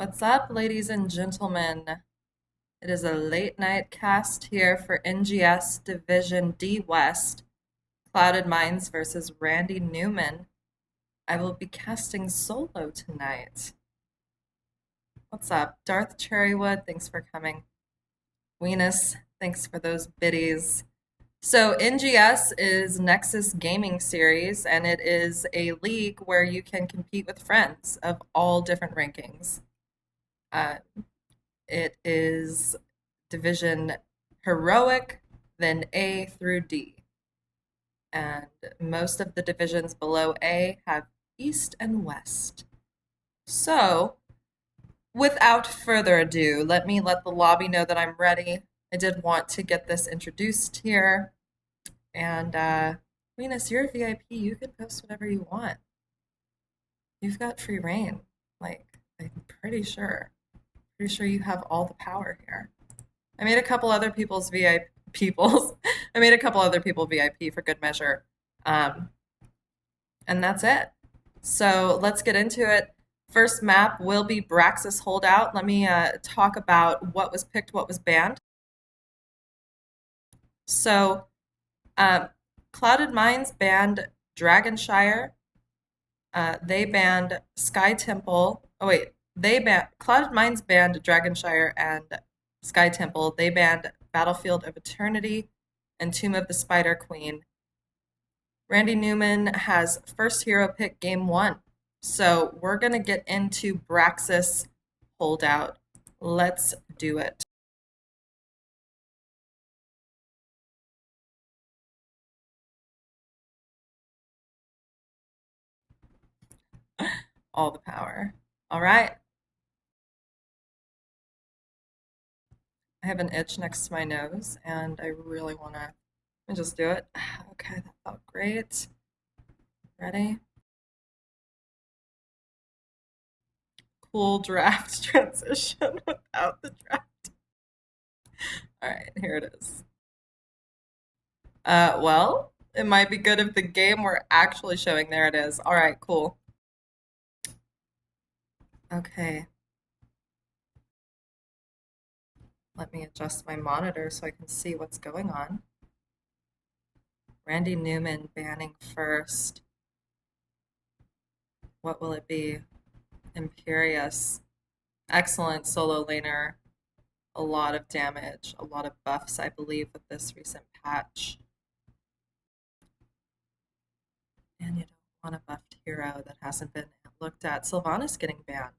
What's up, ladies and gentlemen? It is a late night cast here for NGS Division D West, Clouded Minds versus Randy Newman. I will be casting solo tonight. What's up? Darth Cherrywood, thanks for coming. Weenus, thanks for those biddies. So, NGS is Nexus Gaming Series, and it is a league where you can compete with friends of all different rankings. Uh, It is division heroic, then A through D. And most of the divisions below A have East and West. So, without further ado, let me let the lobby know that I'm ready. I did want to get this introduced here. And, Venus, you're a VIP. You can post whatever you want. You've got free reign. I'm pretty sure. Pretty sure you have all the power here. I made a couple other people's VIP people's. I made a couple other people VIP for good measure. Um, and that's it. So let's get into it. First map will be Braxis Holdout. Let me talk about what was picked, what was banned. So, um, Clouded Minds banned Dragonshire. They banned Sky Temple. Oh wait, they banned Clouded Minds banned Dragonshire and Sky Temple. They banned Battlefield of Eternity and Tomb of the Spider Queen. Randy Newman has first hero pick game one. So we're gonna get into Braxis Holdout. Let's do it. All the power. All right. I have an itch next to my nose and I really wanna let me just do it. Okay, that felt great. Ready? Cool draft transition without the draft. All right, here it is. Well, it might be good if the game were actually showing. There it is. All right, cool. Okay, let me adjust my monitor so I can see what's going on. Randy Newman banning first. What will it be? Imperious. Excellent solo laner. A lot of damage, a lot of buffs, I believe, with this recent patch. And you don't want a buffed hero that hasn't been looked at. Sylvanas getting banned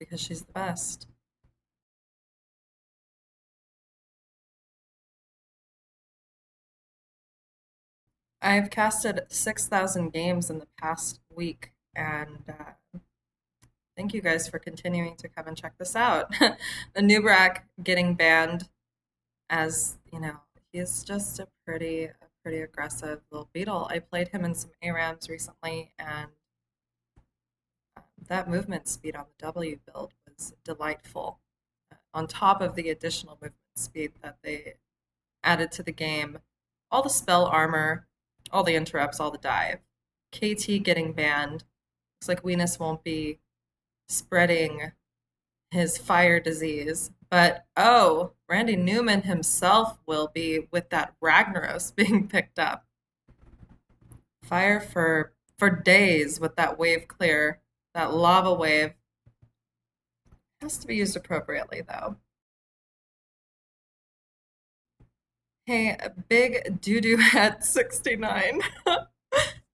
because she's the best. I've casted 6,000 games in the past week, and thank you guys for continuing to come and check this out. The Nubrak getting banned, as you know, he's just a pretty aggressive little beetle. I played him in some ARAMs recently, and that movement speed on the W build was delightful. On top of the additional movement speed that they added to the game, all the spell armor, all the interrupts, all the dive. KT getting banned. Looks like Venus won't be spreading his fire disease. But oh, Randy Newman himself will be with that Ragnaros being picked up. Fire for days with that wave clear, that lava wave. Has to be used appropriately though. Hey, big doo doo at 69.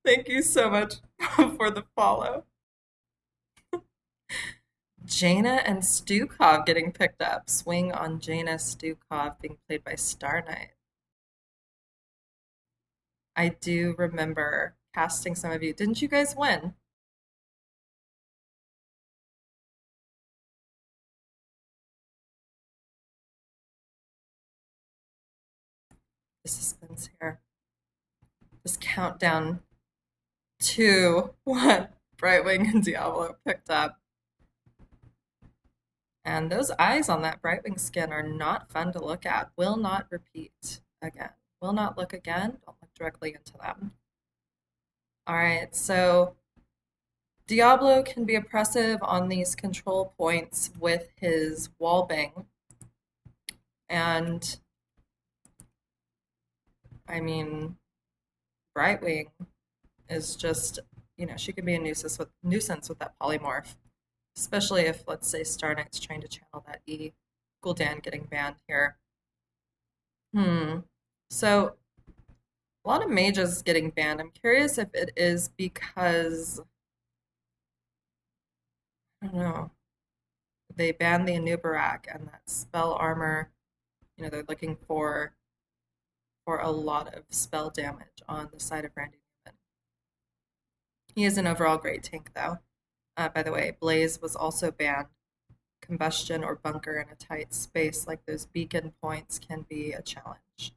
Thank you so much for the follow. Jaina and Stukov getting picked up. Swing on Jaina Stukov being played by Star Knight. I do remember casting some of you. Didn't you guys win? The suspense here. This countdown. 2, 1. Brightwing and Diablo picked up. And those eyes on that Brightwing skin are not fun to look at. Will not repeat again. Will not look again. Don't look directly into them. All right, so Diablo can be oppressive on these control points with his wall bang. And I mean, Brightwing is just, she could be a nuisance with that polymorph, especially if, let's say, Star Knight's trying to channel that E. Gul'dan getting banned here. So a lot of mages getting banned. I'm curious if it is because, I don't know, they banned the Anubarak and that spell armor. They're looking for a lot of spell damage on the side of Randy Newman. He is an overall great tank, though. By the way, Blaze was also banned. Combustion or bunker in a tight space like those beacon points can be a challenge.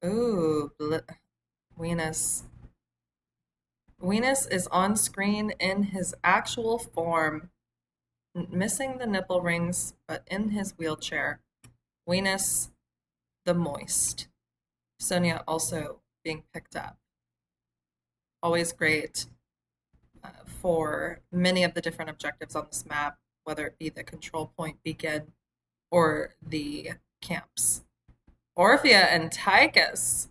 Ooh, Venus. Venus is on screen in his actual form, missing the nipple rings, but in his wheelchair. Venus the Moist. Sonya also being picked up. Always great for many of the different objectives on this map, whether it be the control point beacon or the camps. Orphea and Tychus.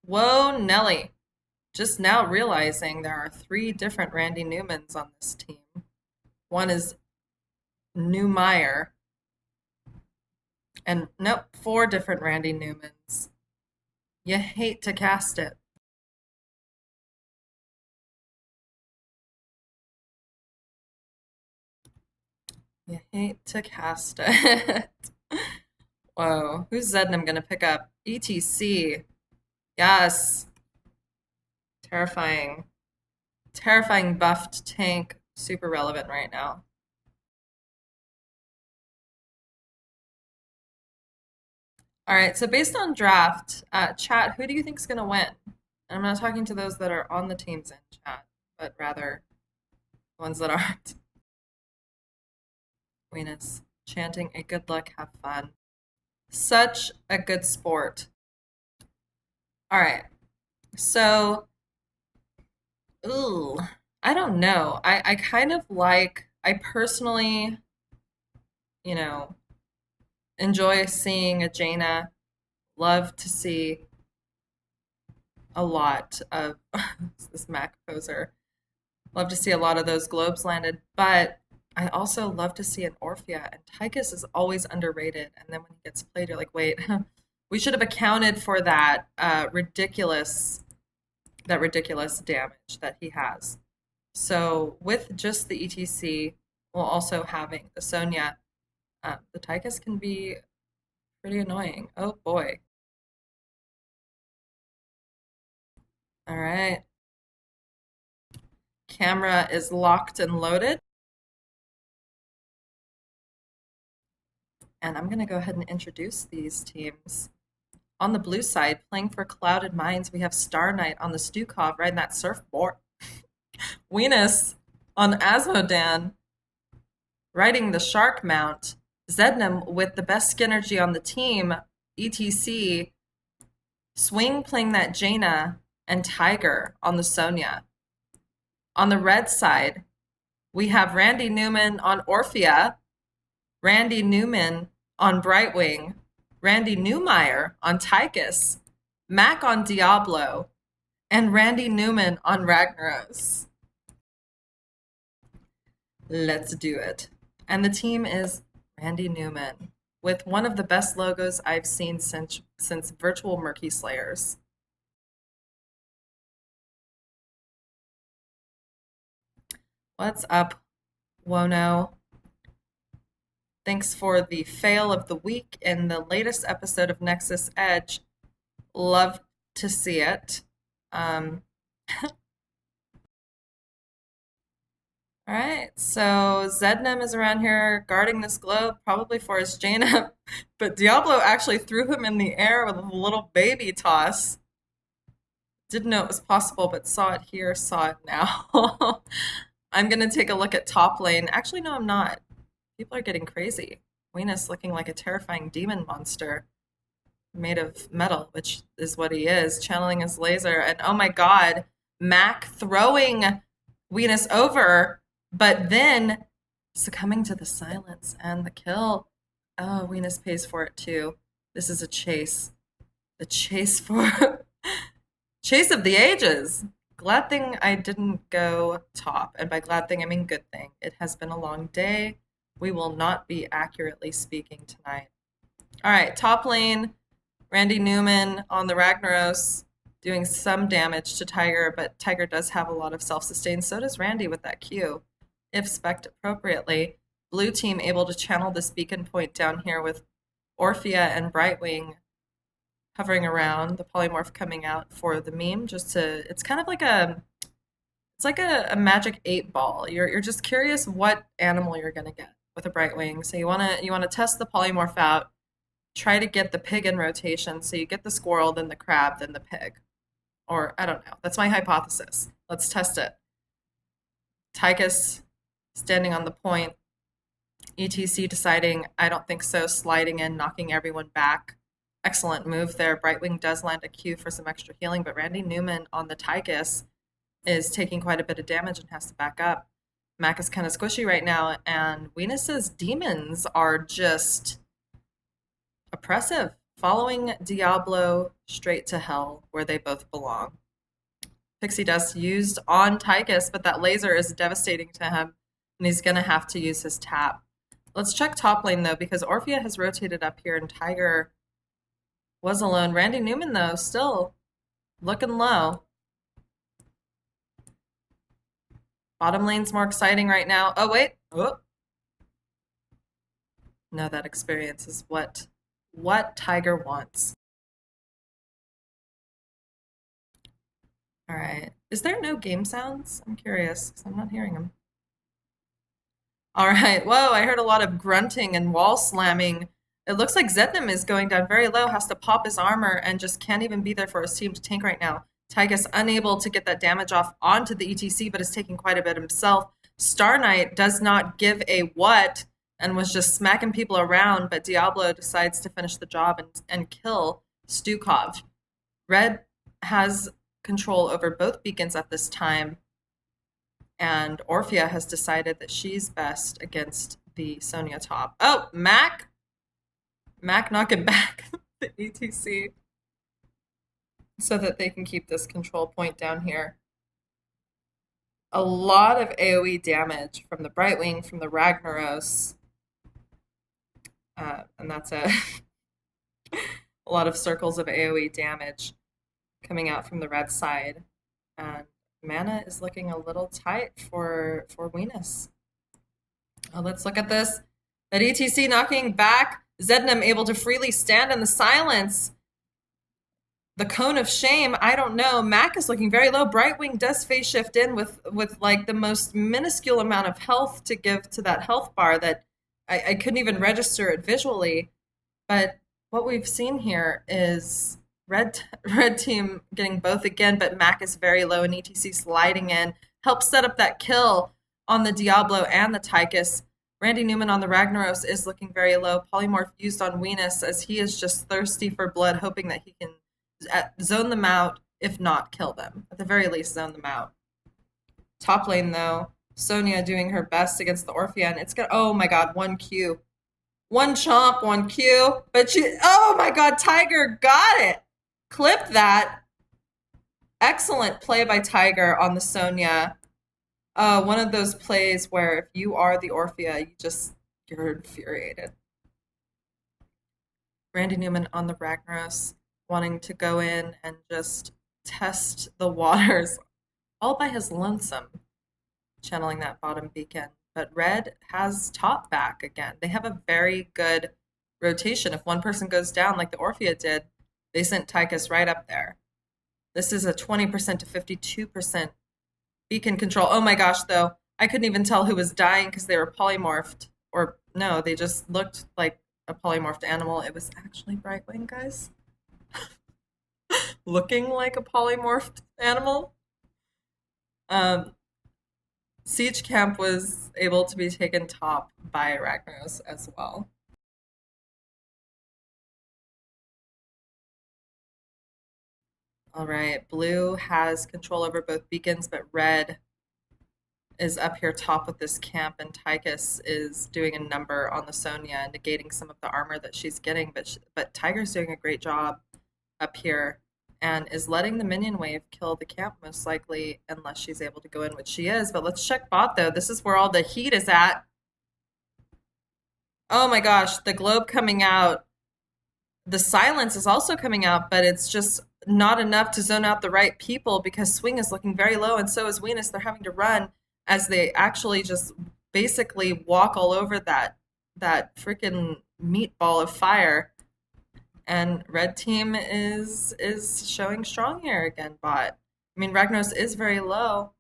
Whoa, Nelly. Just now realizing there are 3 different Randy Newmans on this team. One is Newmeyer. And nope, 4 different Randy Newmans. You hate to cast it. You hate to cast it. Whoa, who's Zednam gonna pick up? ETC. Yes. Terrifying. Terrifying buffed tank. Super relevant right now. All right, so based on draft, chat, who do you think is going to win? And I'm not talking to those that are on the teams in chat, but rather ones that aren't. Venus, chanting a good luck, have fun. Such a good sport. All right, so, ooh, I don't know. I kind of like, I personally, you know, enjoy seeing a Jaina. Love to see a lot of this Mac poser. Love to see a lot of those globes landed, but I also love to see an Orphea. And Tychus is always underrated. And then when he gets played, you're like, wait, we should have accounted for that ridiculous damage that he has. So with just the ETC, while also having the Sonya, the Tychus can be pretty annoying. Oh boy. All right. Camera is locked and loaded. And I'm going to go ahead and introduce these teams. On the blue side, playing for Clouded Minds, we have Star Knight on the Stukov riding that surfboard. Venus on Asmodan riding the Shark Mount. Zednam with the best Skinergy on the team, ETC. Swing playing that Jaina, and Tiger on the Sonya. On the red side, we have Randy Newman on Orphea, Randy Newman on Brightwing, Randy Newmeyer on Tychus, Mac on Diablo, and Randy Newman on Ragnaros. Let's do it. And the team is Randy Newman, with one of the best logos I've seen since Virtual Murky Slayers. What's up, Wono? Thanks for the fail of the week in the latest episode of Nexus Edge. Love to see it. All right, so Zednam is around here guarding this globe, probably for his Jaina, but Diablo actually threw him in the air with a little baby toss. Didn't know it was possible, but saw it here, saw it now. I'm going to take a look at top lane. Actually, no, I'm not. People are getting crazy. Venus looking like a terrifying demon monster. made of metal, which is what he is, channeling his laser. And oh my God, Mac throwing Venus over, but then succumbing to the silence and the kill. Oh, Venus pays for it too. This is a chase. The chase for chase of the ages. Glad thing I didn't go top. And by glad thing, I mean good thing. It has been a long day. We will not be accurately speaking tonight. All right, top lane, Randy Newman on the Ragnaros doing some damage to Tiger, but Tiger does have a lot of self-sustain. So does Randy with that Q, if spec'd appropriately. Blue team able to channel this beacon point down here with Orphea and Brightwing hovering around, the polymorph coming out for the meme, just to, it's kind of like it's like a magic 8 ball. You're just curious what animal you're gonna get with a Brightwing. So you wanna test the polymorph out, try to get the pig in rotation. So you get the squirrel, then the crab, then the pig. Or I don't know. That's my hypothesis. Let's test it. Tychus standing on the point. ETC deciding, I don't think so, sliding in, knocking everyone back. Excellent move there. Brightwing does land a Q for some extra healing, but Randy Newman on the Tychus is taking quite a bit of damage and has to back up. Mac is kind of squishy right now, and Venus's demons are just oppressive, following Diablo straight to hell, where they both belong. Pixie Dust used on Tychus, but that laser is devastating to him, and he's going to have to use his tap. Let's check top lane, though, because Orphea has rotated up here, and Tiger was alone. Randy Newman, though, still looking low. Bottom lane's more exciting right now. Oh, wait. Oh. No, that experience is what Tiger wants. All right. Is there no game sounds? I'm curious because I'm not hearing them. All right. Whoa, I heard a lot of grunting and wall slamming. It looks like Zednim is going down very low, has to pop his armor, and just can't even be there for his team to tank right now. Tygus unable to get that damage off onto the ETC, but is taking quite a bit himself. Star Knight does not give a what and was just smacking people around, but Diablo decides to finish the job and kill Stukov. Red has control over both beacons at this time, and Orphea has decided that she's best against the Sonya top. Oh, Mac knocking back the ETC so that they can keep this control point down here. A lot of AoE damage from the Brightwing, from the Ragnaros, and that's a lot of circles of AoE damage coming out from the red side. And mana is looking a little tight for Venus. Let's look at this. That ETC knocking back. Zednim able to freely stand in the silence. The cone of shame, I don't know. Mac is looking very low. Brightwing does phase shift in with like the most minuscule amount of health to give to that health bar that I couldn't even register it visually. But what we've seen here is red team getting both again, but Mac is very low and ETC sliding in. Helps set up that kill on the Diablo and the Tychus. Randy Newman on the Ragnaros is looking very low. Polymorph used on Venus as he is just thirsty for blood, hoping that he can zone them out, if not kill them. At the very least, zone them out. Top lane, though, Sonya doing her best against the Orphea, and it's gonna, oh my god, 1Q. One chomp, 1Q, but she, oh my god, Tiger got it! Clip that. Excellent play by Tiger on the Sonya. One of those plays where if you are the Orphea, you're infuriated. Randy Newman on the Ragnaros, wanting to go in and just test the waters all by his lonesome, channeling that bottom beacon. But Red has top back again. They have a very good rotation. If one person goes down like the Orphea did, they sent Tychus right up there. This is a 20% to 52% beacon control. Oh my gosh, though. I couldn't even tell who was dying because they were polymorphed. Or no, they just looked like a polymorphed animal. It was actually Brightwing, guys. Looking like a polymorphed animal. Siege Camp was able to be taken top by Ragnaros as well. All right, blue has control over both beacons, but red is up here top with this camp, and Tychus is doing a number on the Sonya, negating some of the armor that she's getting. But Tiger's doing a great job up here and is letting the minion wave kill the camp most likely, unless she's able to go in, which she is. But let's check bot though. This is where all the heat is at. Oh my gosh, the globe coming out. The silence is also coming out, but it's just not enough to zone out the right people because Swing is looking very low, and so is Venus. They're having to run as they actually just basically walk all over that freaking meatball of fire. And red team is showing strong here again, bot. I mean, Ragnos is very low.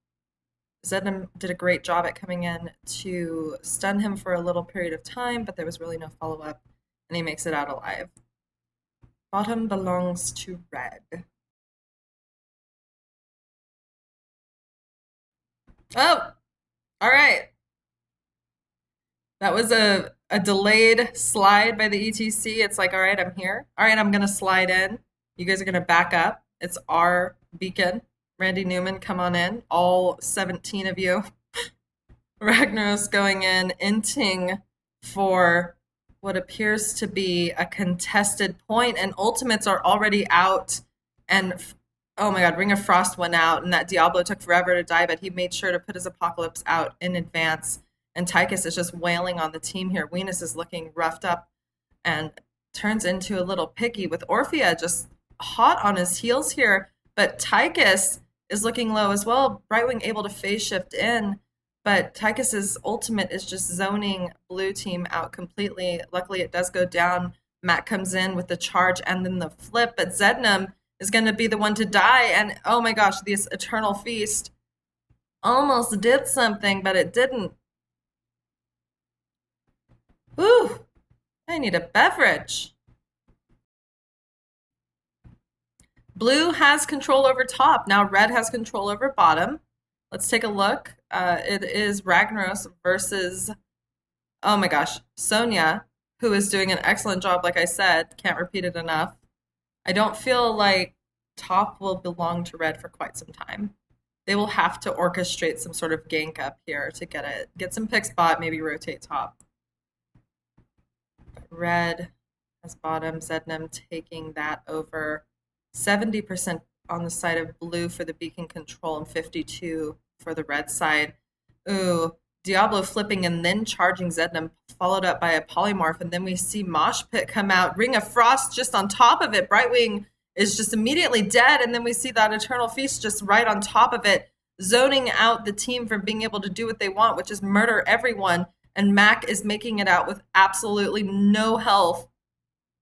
Zednam did a great job at coming in to stun him for a little period of time, but there was really no follow-up, and he makes it out alive. Bottom belongs to red. Oh, all right. That was a delayed slide by the ETC. It's like, all right, I'm here. All right, I'm going to slide in. You guys are going to back up. It's our beacon. Randy Newman, come on in. All 17 of you. Ragnaros going in, inting for what appears to be a contested point, and ultimates are already out. And oh my god, Ring of Frost went out, and that Diablo took forever to die, but he made sure to put his Apocalypse out in advance. And Tychus is just wailing on the team here. Venus is looking roughed up and turns into a little picky with Orphea just hot on his heels here. But Tychus is looking low as well. Brightwing able to phase shift in, but Tychus's ultimate is just zoning blue team out completely. Luckily, it does go down. Matt comes in with the charge and then the flip, but Zednam is going to be the one to die. And oh my gosh, this Eternal Feast almost did something, but it didn't. Ooh, I need a beverage. Blue has control over top. Now red has control over bottom. Let's take a look. It is Ragnaros versus, oh my gosh, Sonya, who is doing an excellent job, like I said. Can't repeat it enough. I don't feel like top will belong to red for quite some time. They will have to orchestrate some sort of gank up here to get it. Get some pick spot, maybe rotate top. Red has bottom, Zednam taking that over. 70% on the side of blue for the beacon control and 52 for the red side. Ooh, Diablo flipping and then charging Zednam, followed up by a polymorph, and then we see Mosh Pit come out. Ring of Frost just on top of it. Brightwing is just immediately dead, and then we see that Eternal Feast just right on top of it, zoning out the team from being able to do what they want, which is murder everyone. And Mac is making it out with absolutely no health,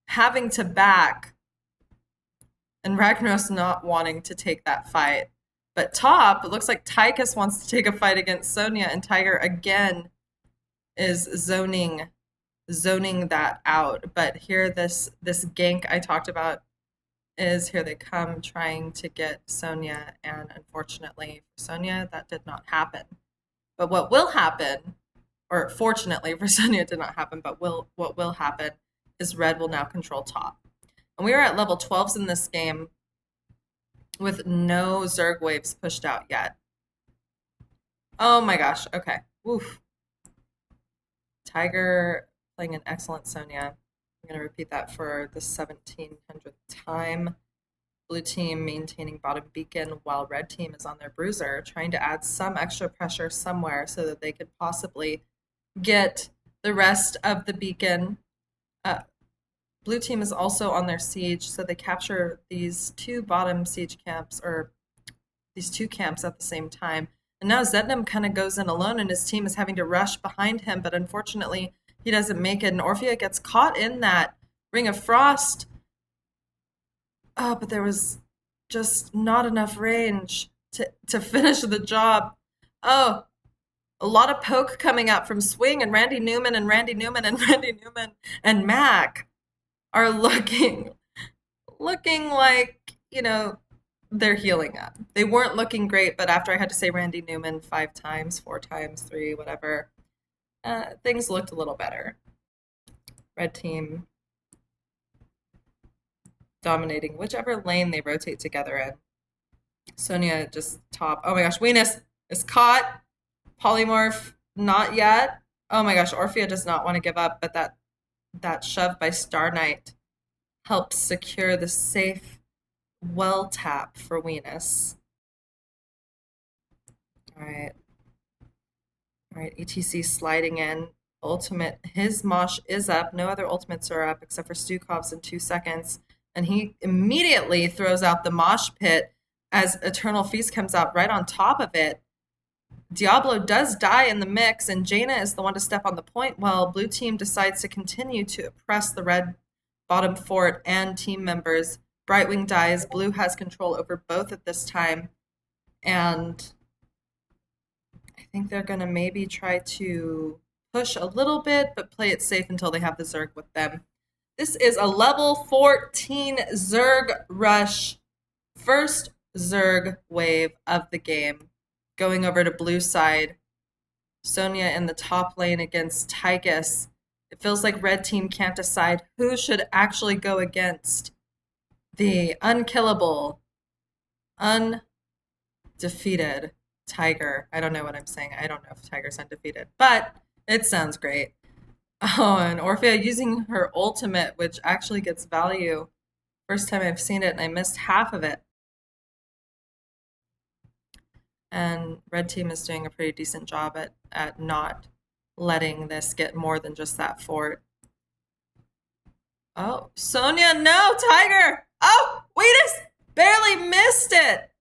having to back, and Ragnaros not wanting to take that fight. But top, it looks like Tychus wants to take a fight against Sonya, and Tiger again is zoning that out. But here, this gank I talked about is here they come trying to get Sonya, and unfortunately for Sonya, that did not happen. But what will happen, or fortunately for Sonya, it did not happen, but what will happen is red will now control top. And we are at level 12s in this game with no Zerg waves pushed out yet. Oh my gosh, okay. Oof. Tiger playing an excellent Sonya. I'm going to repeat that for the 1700th time. Blue team maintaining bottom beacon while red team is on their bruiser, trying to add some extra pressure somewhere so that they could possibly get the rest of the beacon. Blue team is also on their siege, so they capture these two bottom siege camps, or these two camps at the same time. And now Zednam kind of goes in alone, and his team is having to rush behind him, but unfortunately he doesn't make it, and Orphea gets caught in that Ring of Frost. Oh, but there was just not enough range to finish the job. Oh, a lot of poke coming out from Swing, and Randy Newman and Randy Newman and Randy Newman and Mac are looking like, they're healing up. They weren't looking great, but after I had to say Randy Newman 5 times, 4 times, 3, whatever, things looked a little better. Red team dominating whichever lane they rotate together in. Sonia just top. Oh my gosh, Venus is caught. Polymorph, not yet. Oh my gosh, Orphea does not want to give up, but that shove by Star Knight helps secure the safe well tap for Venus. All right. All right, ETC sliding in. Ultimate, his mosh is up. No other ultimates are up except for Stukov's in 2 seconds. And he immediately throws out the mosh pit as Eternal Feast comes out right on top of it. Diablo does die in the mix, and Jaina is the one to step on the point while blue team decides to continue to oppress the red bottom fort and team members. Brightwing dies. Blue has control over both at this time. And I think they're going to maybe try to push a little bit, but play it safe until they have the Zerg with them. This is a level 14 Zerg rush. First Zerg wave of the game. Going over to blue side. Sonia in the top lane against Tychus. It feels like red team can't decide who should actually go against the unkillable, undefeated Tiger. I don't know what I'm saying. I don't know if Tiger's undefeated, but it sounds great. Oh, and Orphea using her ultimate, which actually gets value. First time I've seen it, and I missed half of it. And red team is doing a pretty decent job at not letting this get more than just that fort. Oh, Sonia, no, Tiger! Oh, Wheatus barely missed it!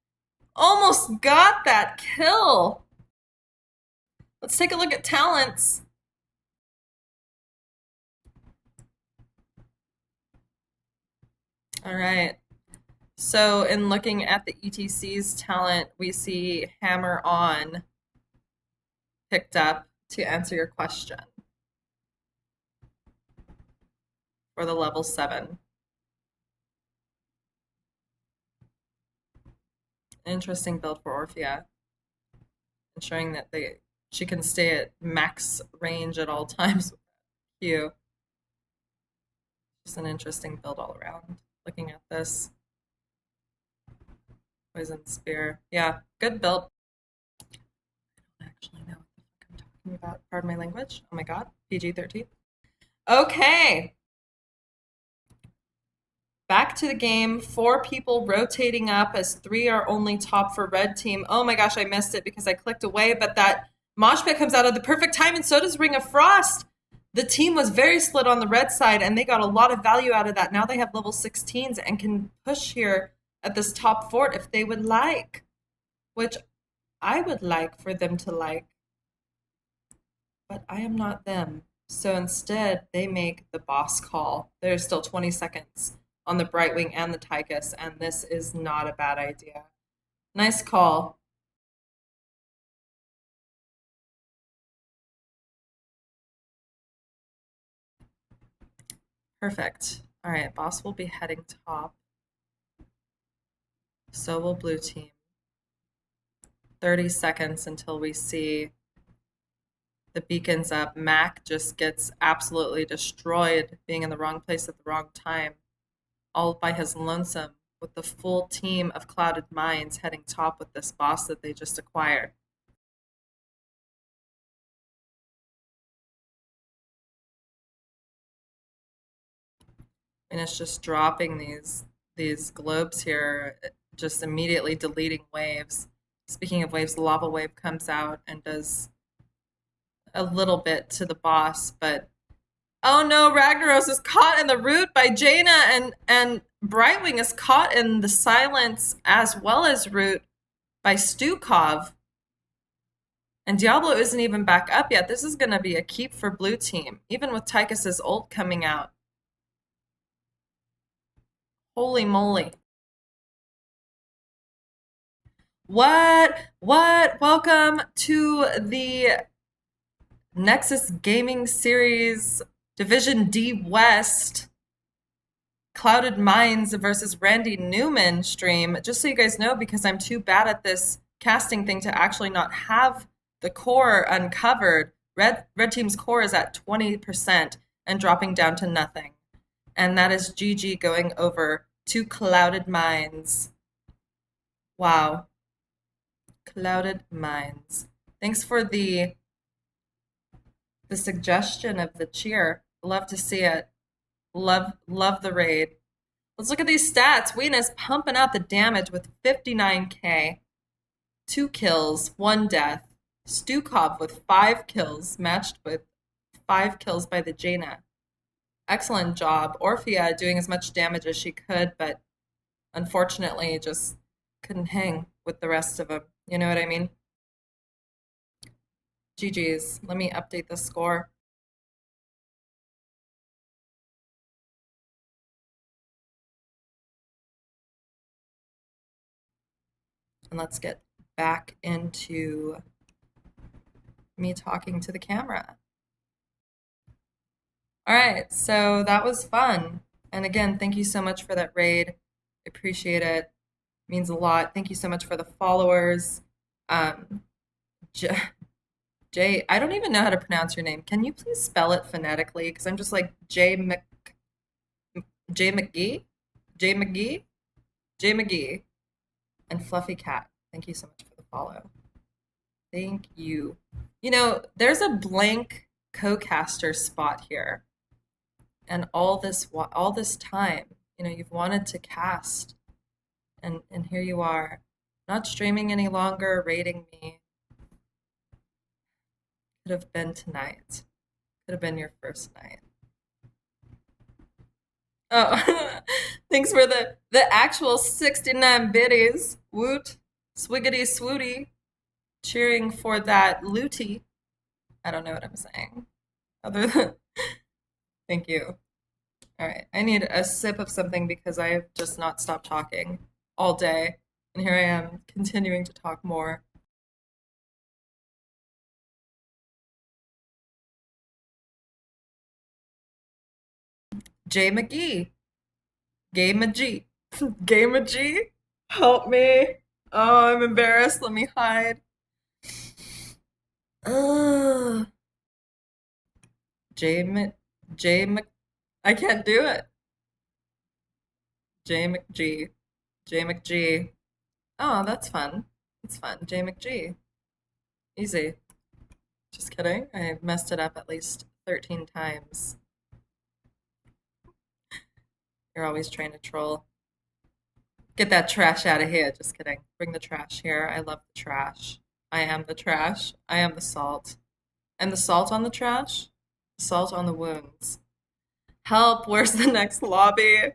Almost got that kill! Let's take a look at talents. All right. So in looking at the ETC's talent, we see Hammer On picked up to answer your question for the level 7. Interesting build for Orphea, ensuring that she can stay at max range at all times with Q. Just an interesting build all around. Looking at this. Poison Spear. Yeah, good build. I don't actually know what the fuck I'm talking about. Pardon my language. Oh my god. PG-13. Okay. Back to the game. 4 people rotating up as 3 are only top for red team. Oh my gosh, I missed it because I clicked away, but that mosh pit comes out at the perfect time, and so does Ring of Frost. The team was very split on the red side, and they got a lot of value out of that. Now they have level 16s and can push here at this top fort if they would like, which I would like for them to like, but I am not them. So instead, they make the boss call. There's still 20 seconds on the Brightwing and the Tychus, and this is not a bad idea. Nice call. Perfect. All right, boss will be heading top. So will blue team. 30 seconds until we see the beacons up. Mac just gets absolutely destroyed being in the wrong place at the wrong time, all by his lonesome, with the full team of Clouded Minds heading top with this boss that they just acquired. And it's just dropping these globes here, just immediately deleting waves. Speaking of waves, the lava wave comes out and does a little bit to the boss, but oh no, Ragnaros is caught in the root by Jaina, and Brightwing is caught in the silence as well as root by Stukov. And Diablo isn't even back up yet. This is going to be a keep for blue team, even with Tychus's ult coming out. Holy moly. What? Welcome to the Nexus Gaming Series Division D West Clouded Minds versus Randy Newman stream. Just so you guys know, because I'm too bad at this casting thing to actually not have the core uncovered. Red team's core is at 20% and dropping down to nothing. And that is GG going over Two clouded minds. Wow. Clouded minds. Thanks for the suggestion of the cheer. Love to see it. Love the raid. Let's look at these stats. Weenus pumping out the damage with 59k. 2 kills, 1 death. Stukov with 5 kills, matched with 5 kills by the Jaina. Excellent job. Orphea doing as much damage as she could, but unfortunately just couldn't hang with the rest of them. You know what I mean? GG's. Let me update the score. And let's get back into me talking to the camera. All right, so that was fun. And again, thank you so much for that raid. I appreciate it. Means a lot. Thank you so much for the followers. Um, J Jay, I don't even know how to pronounce your name. Can you please spell it phonetically? Because I'm just like J McGee, J McGee, J McGee, and Fluffy Cat. Thank you so much for the follow. Thank you. You know, there's a blank co-caster spot here, and all this time, you know, you've wanted to cast, and here you are, not streaming any longer, rating me. Could have been tonight. Could have been your first night. Oh, thanks for the actual 69 biddies. Woot, swiggity swooty, cheering for that looty. I don't know what I'm saying. Other than thank you. All right, I need a sip of something because I have just not stopped talking all day, and here I am continuing to talk more. J McGee, Gay McGee, Gay McGee, help me. Oh, I'm embarrassed. Let me hide. Ugh. J Mc, J Mc, I can't do it. J McG, J McG. Oh, that's fun. It's fun. J McG. Easy. Just kidding. I messed it up at least 13 times. You're always trying to troll. Get that trash out of here. Just kidding. Bring the trash here. I love the trash. I am the trash. I am the salt. And the salt on the trash? Salt on the wounds. Help, where's the next lobby?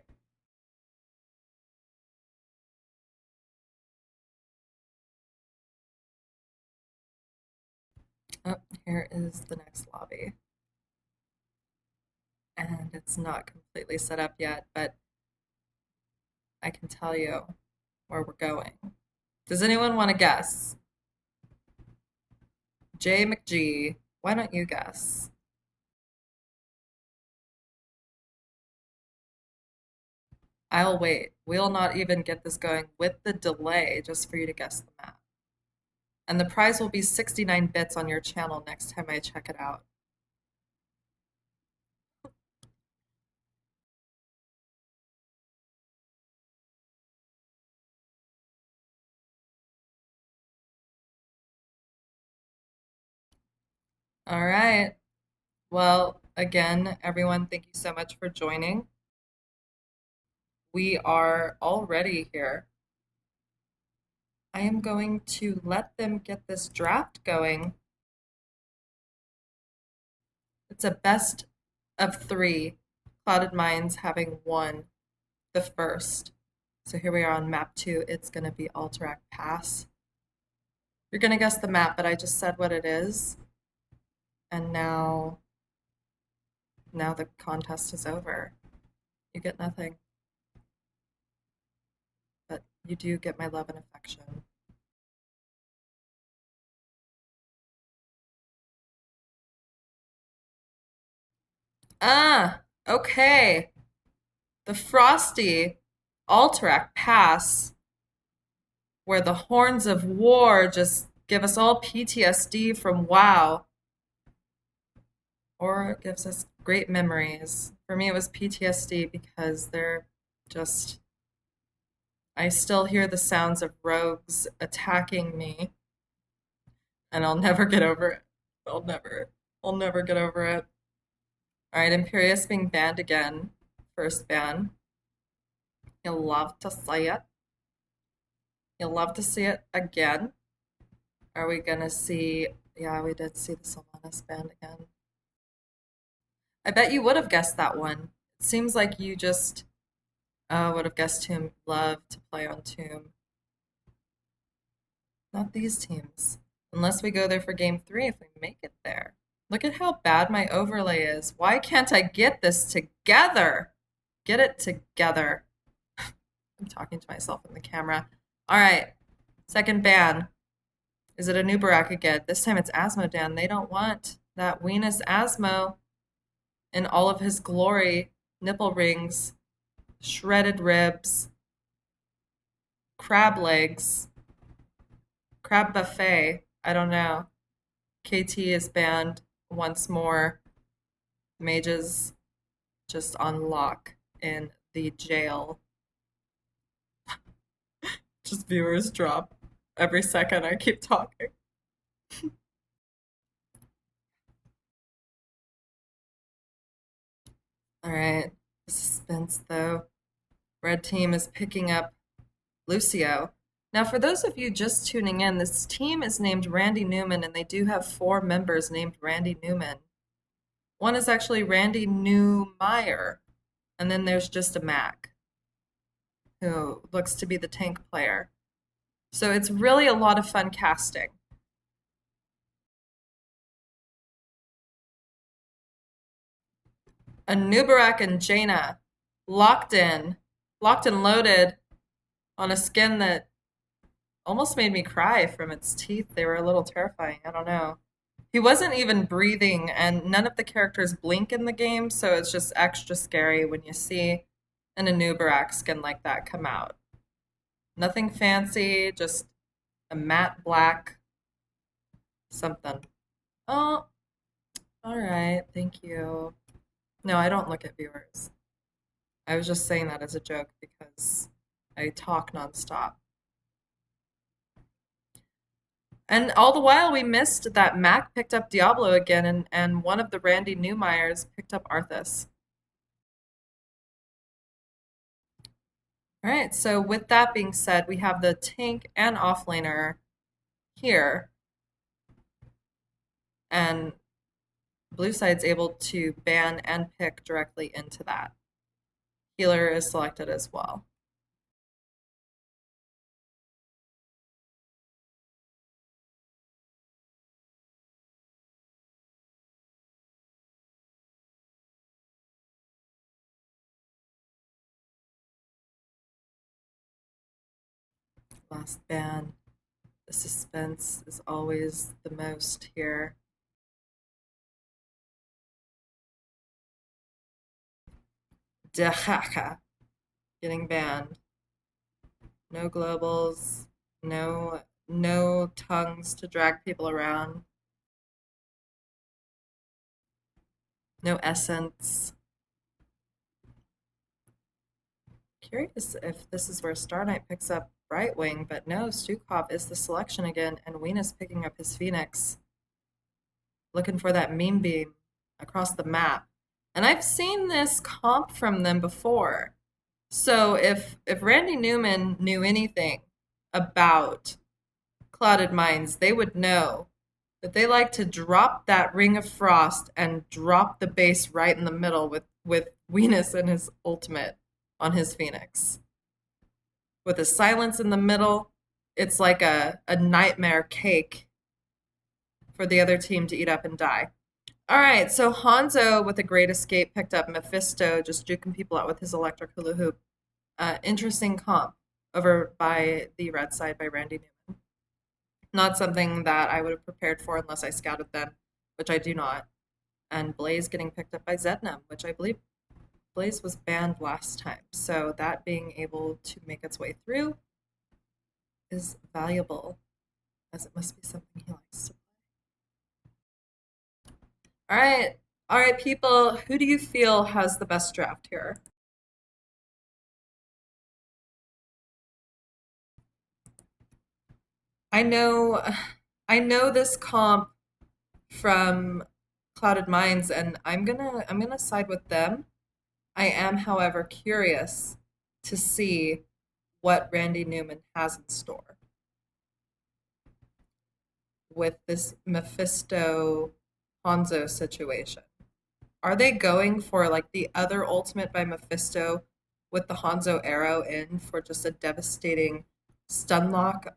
Oh, here is the next lobby. And it's not completely set up yet, but I can tell you where we're going. Does anyone want to guess? J McG, why don't you guess? I'll wait. We'll not even get this going with the delay just for you to guess the map. And the prize will be 69 bits on your channel next time I check it out. All right. Well, again, everyone, thank you so much for joining. We are already here. I am going to let them get this draft going. It's a best of 3, Clouded Minds having won the first. So here we are on map 2. It's going to be Alterac Pass. You're going to guess the map, but I just said what it is. And now the contest is over. You get nothing. But you do get my love and affection. Ah, okay. The Frosty Alterac Pass, where the horns of war just give us all PTSD from WoW. Or it gives us great memories. For me, it was PTSD because they're just I still hear the sounds of rogues attacking me, and I'll never get over it. I'll never get over it. All right, Imperius being banned again. First ban. You'll love to see it. You'll love to see it again. Are we gonna see? Yeah, we did see the Sylvanas band again. I bet you would have guessed that one. It seems like you just would have guessed Tomb. Love to play on Tomb. Not these teams. Unless we go there for game 3 if we make it there. Look at how bad my overlay is. Why can't I get this together? Get it together. I'm talking to myself in the camera. All right, second ban. Is it a new Barak again? This time it's Asmodan. They don't want that Venus Asmo in all of his glory. Nipple rings, shredded ribs, crab legs, crab buffet. I don't know. KT is banned once more. Mages just on lock in the jail. Just viewers drop every second I keep talking. All right, suspense though. Red team is picking up Lucio. Now, for those of you just tuning in, this team is named Randy Newman, and they do have 4 members named Randy Newman. One is actually Randy Newmeyer, and then there's just a Mac, who looks to be the tank player. So it's really a lot of fun casting. Anubarak and Jaina locked in, locked and loaded on a skin that almost made me cry from its teeth. They were a little terrifying. I don't know. He wasn't even breathing, and none of the characters blink in the game, so it's just extra scary when you see an Anubarak skin like that come out. Nothing fancy, just a matte black something. Oh, all right. Thank you. No, I don't look at viewers. I was just saying that as a joke because I talk nonstop. And all the while we missed that Mac picked up Diablo again, and one of the Randy Newmeyers picked up Arthas. All right, so with that being said, we have the tank and offlaner here, and blue side's able to ban and pick directly into that. Healer is selected as well. Last ban. The suspense is always the most here. Dehaka getting banned. No globals, no tongues to drag people around, no essence. Curious if this is where Star Knight picks up Brightwing, but no, Stukov is the selection again, and Venus picking up his Phoenix, looking for that meme beam across the map. And I've seen this comp from them before. So if Randy Newman knew anything about Clouded Minds, they would know that they like to drop that Ring of Frost and drop the base right in the middle with Venus and his ultimate on his Phoenix. With a silence in the middle, it's like a nightmare cake for the other team to eat up and die. All right, so Hanzo with a great escape picked up Mephisto, just juking people out with his electric hula hoop. Interesting comp over by the red side by Randy Newman. Not something that I would have prepared for unless I scouted them, which I do not. And Blaze getting picked up by Zednam, which I believe Blaze was banned last time. So that being able to make its way through is valuable, as it must be something he likes to play. All right, people. Who do you feel has the best draft here? I know I know this comp from Clouded Minds, and I'm gonna side with them. I am, however, curious to see what Randy Newman has in store with this Mephisto Hanzo situation. Are they going for like the other ultimate by Mephisto with the Hanzo arrow in for just a devastating stun lock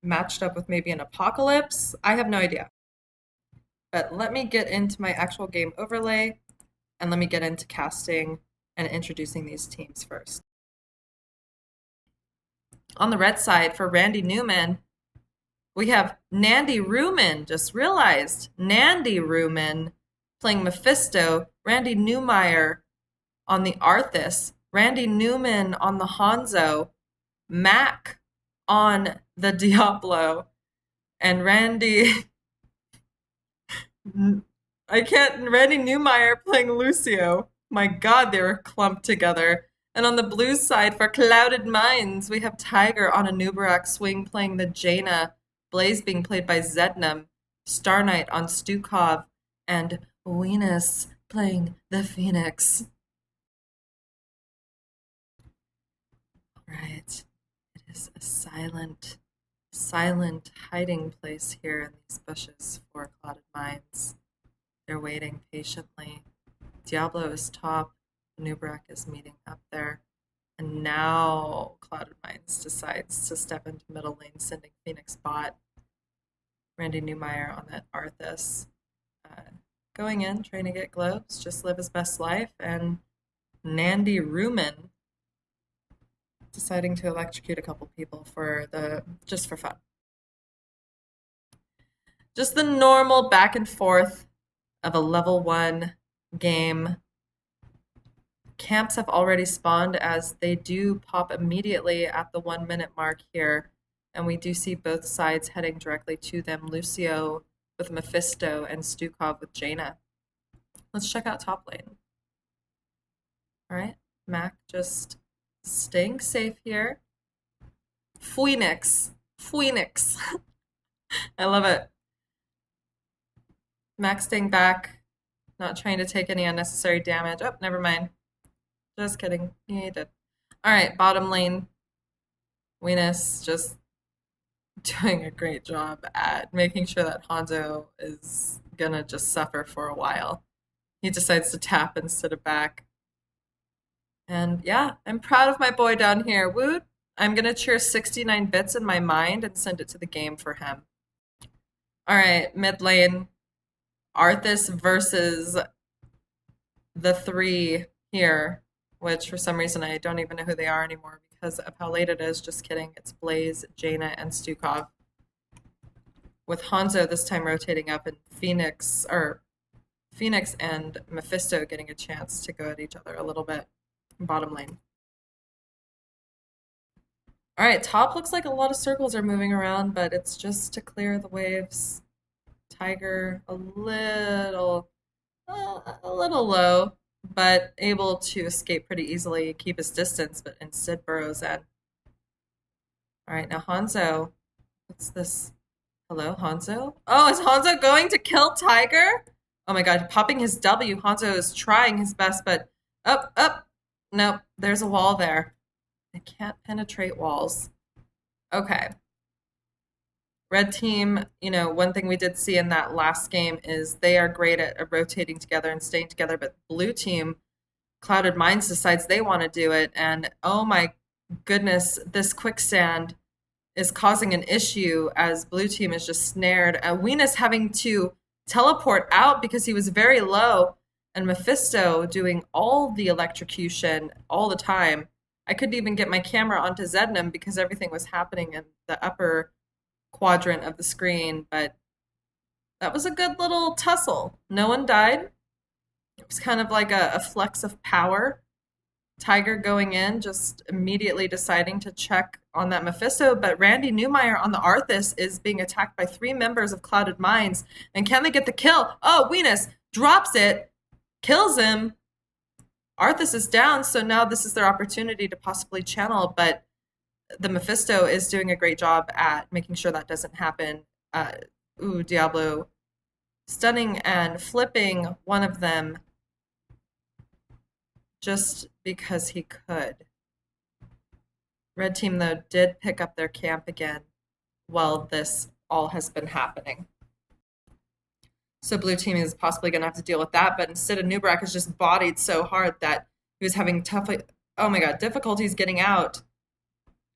matched up with maybe an apocalypse? I have no idea. But let me get into my actual game overlay and let me get into casting and introducing these teams first. On the red side for Randy Newman, we have Nandy Ruman. Just realized Nandy Ruman playing Mephisto, Randy Newmeyer on the Arthas, Randy Newman on the Hanzo, Mac on the Diablo, and Randy Randy Newmeyer playing Lucio. My God, they were clumped together. And on the blue side for Clouded Minds, we have Tiger on a Nubarak swing playing the Jaina, Blaze being played by Zednam, Star Knight on Stukov, and Venus playing the Phoenix. Right. It is a silent hiding place here in these bushes for Clouded Minds. They're waiting patiently. Diablo is top. Nubrak is meeting up there. And now Clouded Minds decides to step into middle lane, sending Phoenix bot. Randy Newmeyer on that Arthas. Going in, trying to get globes, just live his best life. And Nandy Ruman deciding to electrocute a couple people just for fun. Just the normal back and forth of a level 1 game. Camps have already spawned as they do pop immediately at the 1 minute mark here. And we do see both sides heading directly to them. Lucio with Mephisto and Stukov with Jaina. Let's check out top lane. All right, Mac just staying safe here. Phoenix. I love it. Mac staying back, not trying to take any unnecessary damage. Oh, never mind. Just kidding. He did. All right, bottom lane. Venus just doing a great job at making sure that Hanzo is gonna just suffer for a while. He decides to tap instead of back. And yeah, I'm proud of my boy down here. Woot! I'm gonna cheer 69 bits in my mind and send it to the game for him. All right, mid lane. Arthas versus the 3 here, which for some reason I don't even know who they are anymore because of how late it is. Just kidding. It's Blaze, Jaina, and Stukov. With Hanzo this time rotating up and Phoenix and Mephisto getting a chance to go at each other a little bit. Bottom lane. All right, top looks like a lot of circles are moving around, but it's just to clear the waves. Tiger a little low, but able to escape pretty easily and keep his distance, but instead burrows in. All right, now Hanzo. What's this? Hello, Hanzo? Oh, is Hanzo going to kill Tiger? Oh my God, popping his W. Hanzo is trying his best, but up. Nope, there's a wall there. I can't penetrate walls. Okay. Red team, one thing we did see in that last game is they are great at rotating together and staying together, but blue team, Clouded Minds decides they want to do it, and oh my goodness, this quicksand is causing an issue as blue team is just snared. Venus having to teleport out because he was very low, and Mephisto doing all the electrocution all the time. I couldn't even get my camera onto Zednam because everything was happening in the upper quadrant of the screen, but that was a good little tussle. No one died. It was kind of like a flex of power. Tiger going in, just immediately deciding to check on that Mephisto, but Randy Newmeyer on the Arthas is being attacked by 3 members of Clouded Minds. And can they get the kill? Oh, Venus drops it, kills him. Arthas is down, so now this is their opportunity to possibly channel, but the Mephisto is doing a great job at making sure that doesn't happen. Uh, Diablo stunning and flipping one of them just because he could. Red team, though, did pick up their camp again while this all has been happening. So blue team is possibly going to have to deal with that, but instead of Nubrak is just bodied so hard that he was having oh my god, difficulties getting out.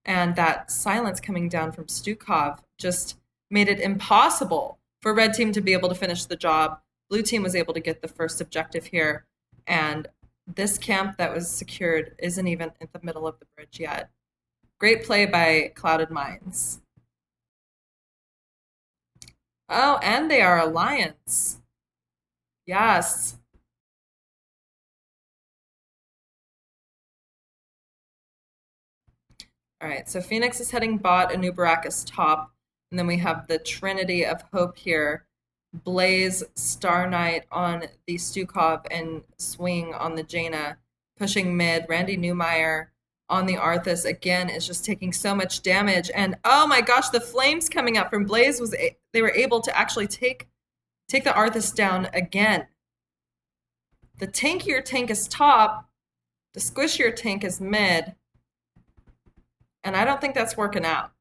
And that silence coming down from Stukov just made it impossible for red team to be able to finish the job. Blue team was able to get the first objective here, and this camp that was secured isn't even in the middle of the bridge yet. Great play by Clouded Minds. Oh, and they are Alliance. Yes. All right, so Phoenix is heading bot, Anubarak is top, and then we have the Trinity of Hope here. Blaze, Star Knight on the Stukov, and Swing on the Jaina, pushing mid. Randy Newmeyer on the Arthas again is just taking so much damage, and oh my gosh, the flames coming up from Blaze they were able to actually take the Arthas down again. The tankier tank is top, the squishier tank is mid, and I don't think that's working out.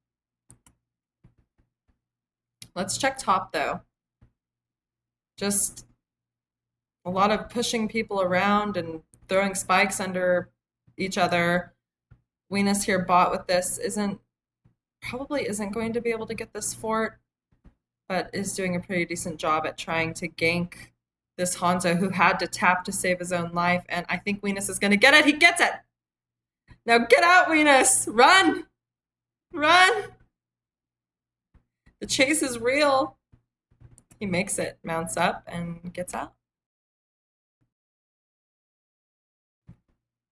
Let's check top though. Just a lot of pushing people around and throwing spikes under each other. Venus here bot with this probably isn't going to be able to get this fort, but is doing a pretty decent job at trying to gank this Hanzo, who had to tap to save his own life, and I think Venus is going to get it. He gets it! Now get out, Venus! Run! Run! The chase is real. He makes it, mounts up, and gets out.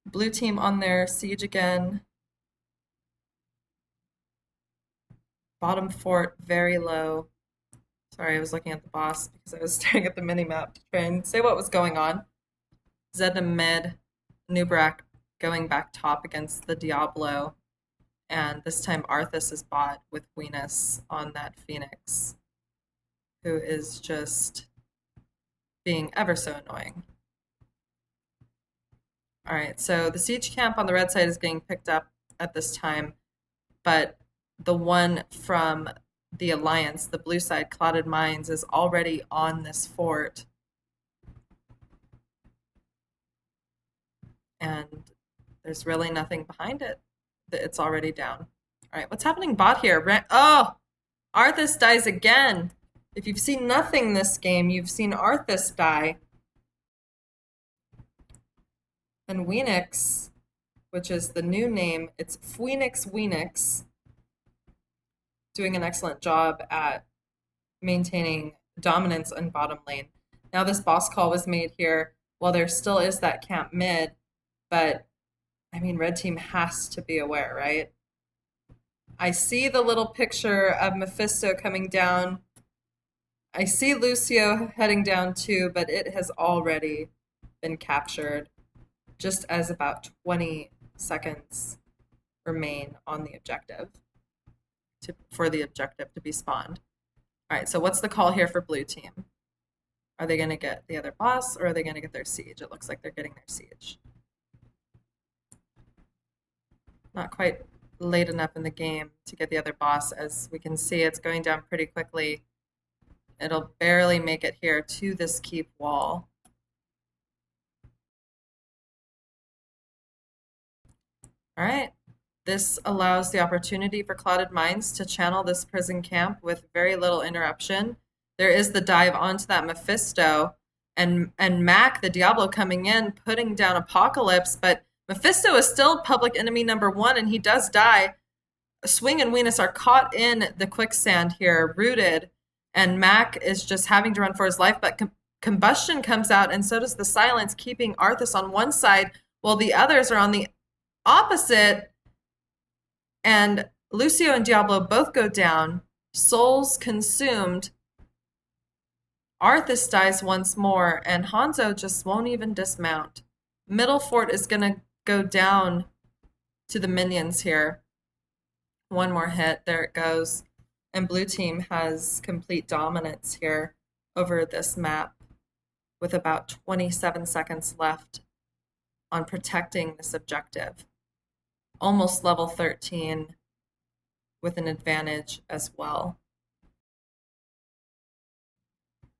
Blue team on their siege again. Bottom fort very low. Sorry, I was looking at the boss because I was staring at the mini-map to try and say what was going on. Zedna mid, Nubrak going back top against the Diablo, and this time Arthas is bot with Venus on that Phoenix, who is just being ever so annoying. All right, so the siege camp on the red side is getting picked up at this time, but the one from the Alliance, the blue side, Clouded Minds, is already on this fort. And there's really nothing behind it. It's already down. All right, what's happening bot here? Oh, Arthas dies again. If you've seen nothing this game, you've seen Arthas die. And Weenix, which is the new name, it's Phoenix, doing an excellent job at maintaining dominance in bottom lane. Now this boss call was made here. Well, there still is that camp mid, but I mean, red team has to be aware, right? I see the little picture of Mephisto coming down. I see Lucio heading down too, but it has already been captured, just as about 20 seconds remain on the objective for the objective to be spawned. All right, so what's the call here for blue team? Are they going to get the other boss, or are they going to get their siege? It looks like they're getting their siege. Not quite late enough in the game to get the other boss. As we can see, it's going down pretty quickly. It'll barely make it here to this keep wall. All right. This allows the opportunity for Clouded Minds to channel this prison camp with very little interruption. There is the dive onto that Mephisto, and Mac, the Diablo, coming in, putting down Apocalypse, but Mephisto is still public enemy #1, and he does die. Swing and Venus are caught in the quicksand here, rooted, and Mac is just having to run for his life, but Combustion comes out, and so does the Silence, keeping Arthas on one side, while the others are on the opposite, and Lucio and Diablo both go down. Souls consumed. Arthas dies once more, and Hanzo just won't even dismount. Middle fort is going to go down to the minions here. One more hit. There it goes. And blue team has complete dominance here over this map with about 27 seconds left on protecting this objective. Almost level 13 with an advantage as well.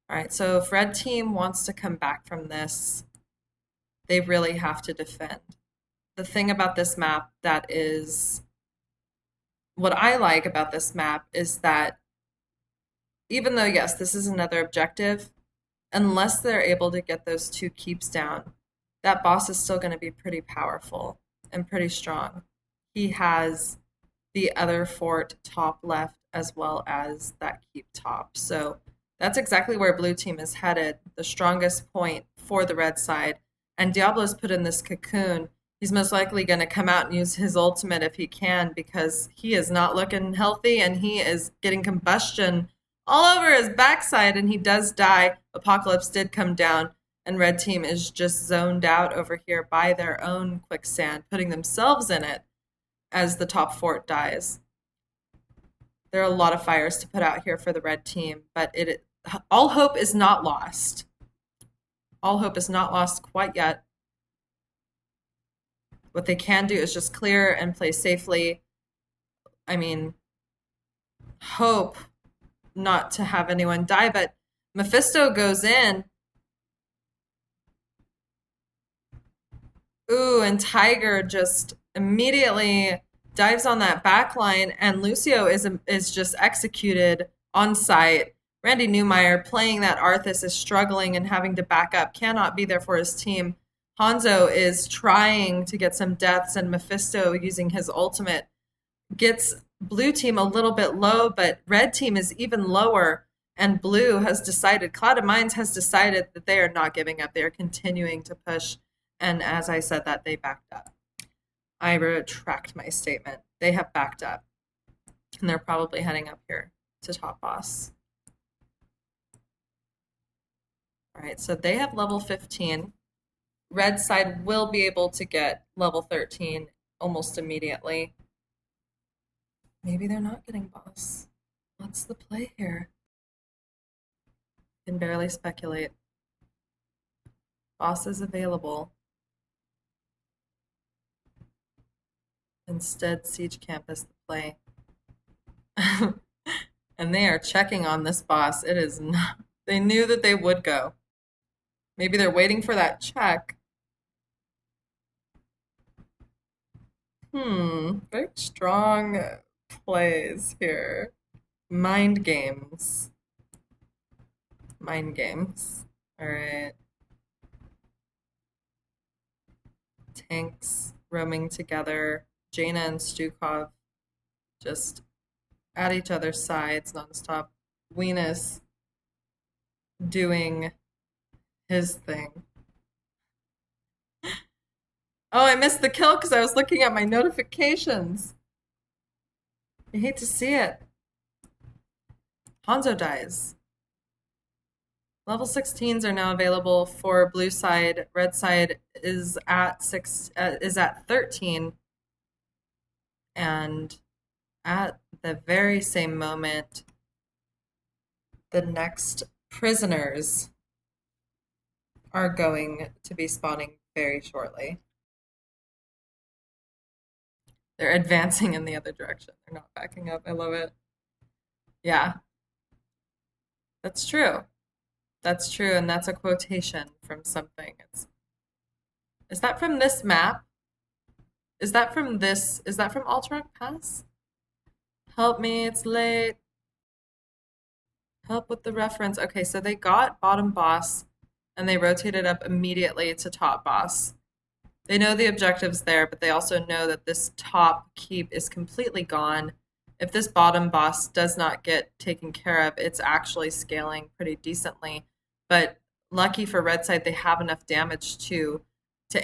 All right, so if red team wants to come back from this, they really have to defend. The thing about this map that is what I like about this map is that even though, yes, this is another objective, unless they're able to get those 2 keeps down, that boss is still going to be pretty powerful and pretty strong. He has the other fort top left as well as that keep top. So that's exactly where blue team is headed, the strongest point for the red side. And Diablo's put in this cocoon. He's most likely going to come out and use his ultimate if he can, because he is not looking healthy and he is getting combustion all over his backside, and he does die. Apocalypse did come down, and red team is just zoned out over here by their own quicksand, putting themselves in it as the top fort dies. There are a lot of fires to put out here for the red team, but all hope is not lost. All hope is not lost quite yet. What they can do is just clear and play safely. I mean, hope not to have anyone die, but Mephisto goes in. Ooh, and Tiger just immediately dives on that back line, and Lucio is just executed on site. Randy Newmeyer playing that Arthas is struggling and having to back up, cannot be there for his team. Hanzo is trying to get some deaths, and Mephisto, using his ultimate, gets blue team a little bit low, but red team is even lower, and blue has decided, Clouded Minds has decided that they are not giving up. They are continuing to push, and as I said that, they backed up. I retract my statement. They have backed up, and they're probably heading up here to top boss. All right, so they have level 15. Red side will be able to get level 13 almost immediately. Maybe they're not getting boss. What's the play here? Can barely speculate. Boss is available. Instead, Siege Camp is the play. And they are checking on this boss. It is not. They knew that they would go. Maybe they're waiting for that check. Very strong plays here. Mind games. Mind games. All right. Tanks roaming together. Jaina and Stukov just at each other's sides nonstop. Weenus doing his thing. Oh, I missed the kill because I was looking at my notifications. I hate to see it. Hanzo dies. Level 16s are now available for blue side. Red side is at 13. And at the very same moment, the next prisoners are going to be spawning very shortly. They're advancing in the other direction. They're not backing up. I love it. Yeah. That's true. That's true, and that's a quotation from something. Is that from this map? Is that from Alterac Pass? Help me, it's late. Help with the reference. Okay, so they got bottom boss, and they rotated up immediately to top boss. They know the objective's there, but they also know that this top keep is completely gone. If this bottom boss does not get taken care of, it's actually scaling pretty decently. But lucky for red side, they have enough damage to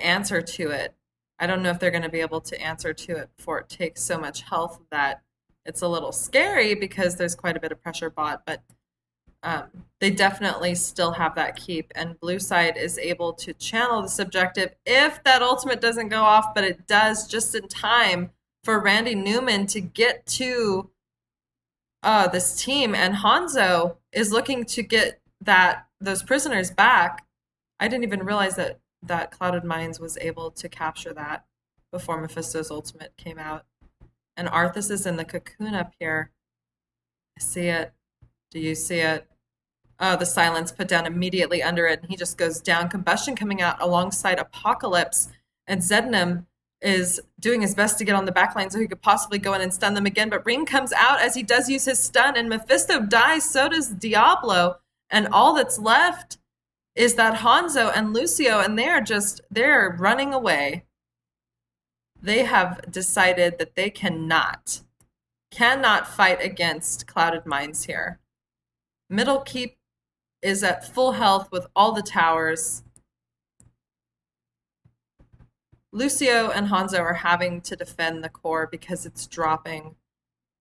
answer to it. I don't know if they're going to be able to answer to it before it takes so much health that it's a little scary because there's quite a bit of pressure bought, but they definitely still have that keep, and blue side is able to channel this objective if that ultimate doesn't go off, but it does just in time for Randy Newman to get to this team, and Hanzo is looking to get those prisoners back. I didn't even realize that Clouded Minds was able to capture that before Mephisto's ultimate came out. And Arthas is in the cocoon up here. I see it. Do you see it? Oh, the silence put down immediately under it, and he just goes down. Combustion coming out alongside Apocalypse, and Zednam is doing his best to get on the back line so he could possibly go in and stun them again. But Ring comes out as he does use his stun, and Mephisto dies. So does Diablo, and all that's left is that Hanzo and Lucio, and they're running away. They have decided that they cannot fight against Clouded Minds here. Middle Keep is at full health with all the towers. Lucio and Hanzo are having to defend the core because it's dropping.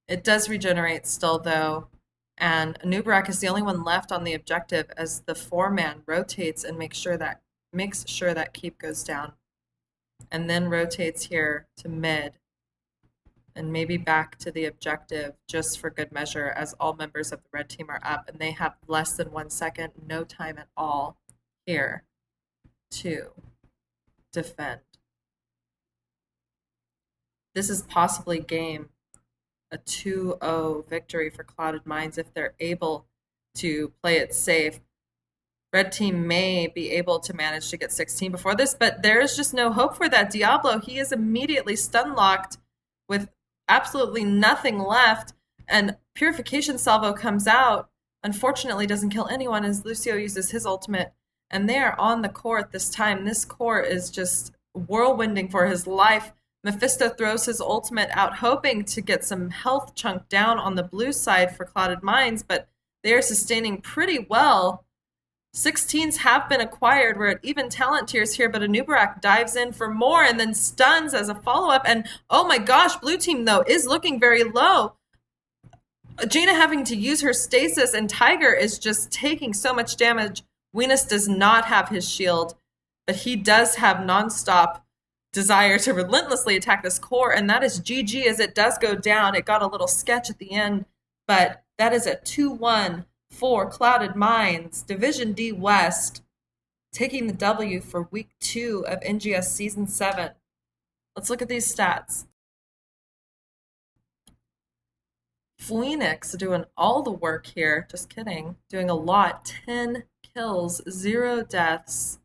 It does regenerate still, though, and Anubarak is the only one left on the objective as the 4-man rotates and makes sure that Keep goes down, and then rotates here to mid and maybe back to the objective just for good measure, as all members of the red team are up and they have less than 1 second, no time at all here to defend. This is possibly game a 2-0 victory for Clouded Minds if they're able to play it safe. Red team may be able to manage to get 16 before this, but there is just no hope for that. Diablo, he is immediately stun locked with absolutely nothing left, and Purification Salvo comes out. Unfortunately, doesn't kill anyone as Lucio uses his ultimate, and they are on the core at this time. This core is just whirlwinding for his life. Mephisto throws his ultimate out, hoping to get some health chunk down on the blue side for Clouded Minds, but they are sustaining pretty well. 16s have been acquired. We're at even talent tiers here, but Anubarak dives in for more and then stuns as a follow-up. And oh my gosh, blue team, though, is looking very low. Jaina having to use her stasis, and Tiger is just taking so much damage. Venus does not have his shield, but he does have nonstop desire to relentlessly attack this core, and that is GG as it does go down. It got a little sketch at the end, but that is a 2-1 for Clouded Minds. Division D West taking the W for week 2 of NGS season 7. Let's look at these stats. Phoenix doing all the work here. Just kidding. Doing a lot. 10 kills, 0 deaths,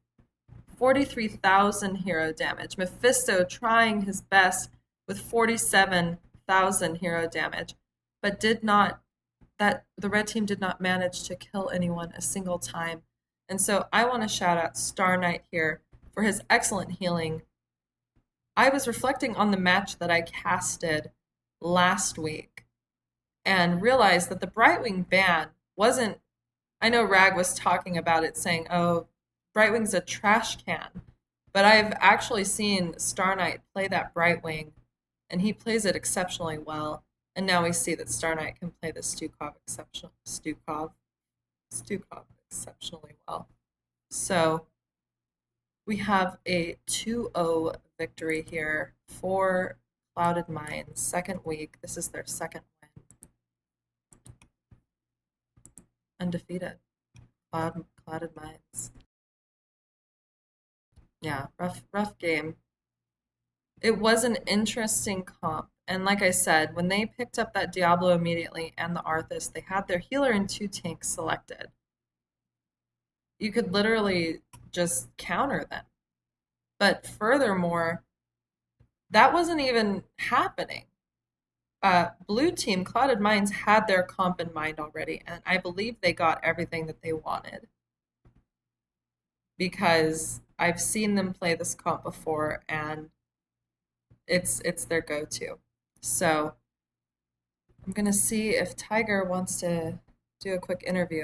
43,000 hero damage. Mephisto trying his best with 47,000 hero damage, but the red team did not manage to kill anyone a single time. And so I want to shout out Star Knight here for his excellent healing. I was reflecting on the match that I casted last week and realized that the Brightwing ban wasn't, I know Rag was talking about it saying, oh, Brightwing's a trash can. But I've actually seen Star Knight play that Brightwing, and he plays it exceptionally well. And now we see that Star Knight can play the Stukov exceptionally well. So we have a 2-0 victory here for Clouded Minds. Second week. This is their second win. Undefeated. Clouded Minds. Yeah, rough game. It was an interesting comp. And like I said, when they picked up that Diablo immediately and the Arthas, they had their healer and 2 tanks selected. You could literally just counter them. But furthermore, that wasn't even happening. Blue team, Clouded Minds, had their comp in mind already, and I believe they got everything that they wanted. Because I've seen them play this comp before, and it's their go-to. So I'm going to see if Tiger wants to do a quick interview.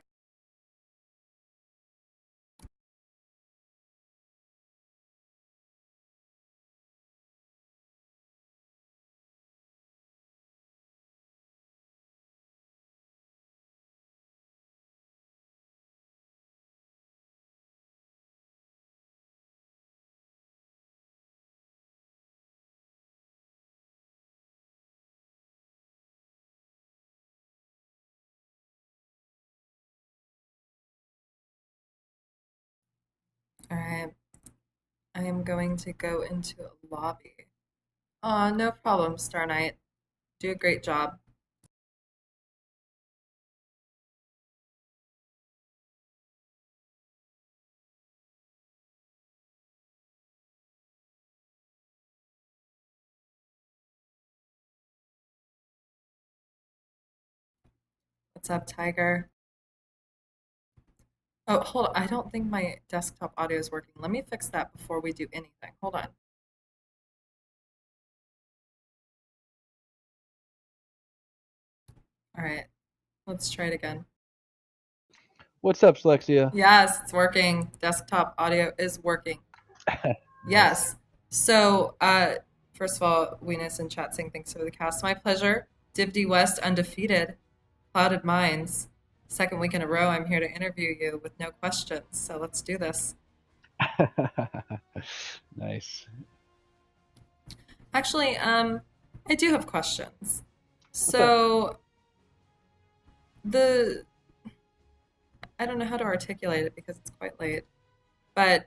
I am going to go into a lobby. No problem, Star Knight. Do a great job. What's up, Tiger? Oh, hold on. I don't think my desktop audio is working. Let me fix that before we do anything. Hold on. All right, let's try it again. What's up, Slexia? Yes, it's working. Desktop audio is working. Nice. Yes. So, first of all, Venus and chat saying thanks for the cast. My pleasure. Divdy West undefeated. Clouded Minds. Second week in a row, I'm here to interview you with no questions. So let's do this. Nice. Actually, I do have questions. What's up? So the I don't know how to articulate it because it's quite late, but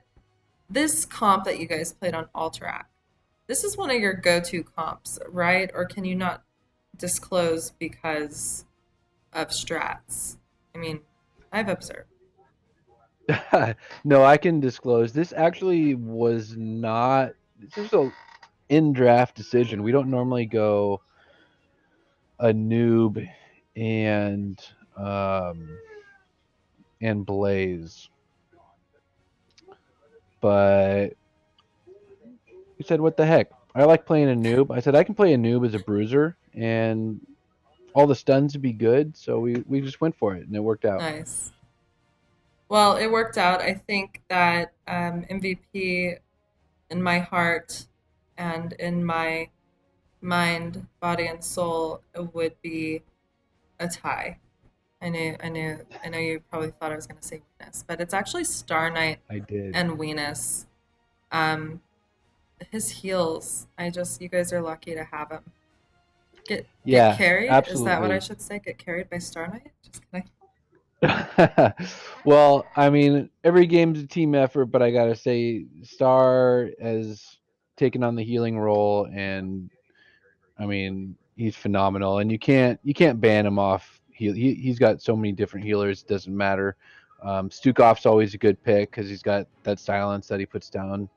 this comp that you guys played on Alterac, this is one of your go-to comps, right? Or can you not disclose because of strats? I mean, I've observed. No, I can disclose. This actually was not. This was a in draft decision. We don't normally go a noob and um, and blaze, but we said, "What the heck? I like playing a noob." I said, "I can play a noob as a bruiser, and all the stuns would be good." So we just went for it, and it worked out. Nice. Well, it worked out. I think that MVP in my heart and in my mind, body, and soul would be a tie. I know you probably thought I was going to say Venus, but it's actually Star Knight I did. and Venus. Um, his heels, you guys are lucky to have him. Get Yeah, carried? Is that what I absolutely. should say? Get carried by Star Knight? Just kidding. Well, I mean, every game's a team effort, but I gotta say, Star has taken on the healing role, and I mean, he's phenomenal. And you can't ban him off. He's got so many different healers. It doesn't matter. Stukov's always a good pick because he's got that silence that he puts down.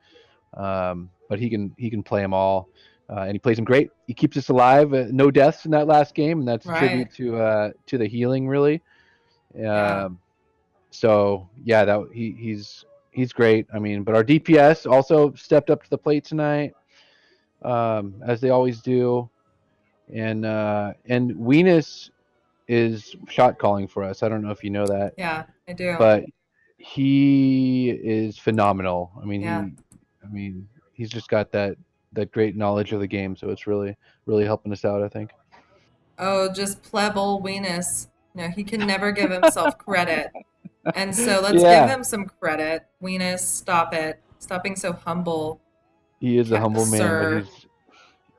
But he can play them all, and he plays them great. He keeps us alive. No deaths in that last game, and that's a Right. tribute to the healing, really. Yeah. Um, so yeah, that he's great. I mean, but our DPS also stepped up to the plate tonight, as they always do, and Venus is shot calling for us. I don't know if you know that, Yeah, I do. but he is phenomenal. Yeah. I mean, he's just got that great knowledge of the game. So it's really helping us out, I think. Oh, just plebble Venus. No, he can never give himself credit. And so let's give Yeah, him some credit. Venus, stop it. Stop being so humble, he is a humble man, but sir.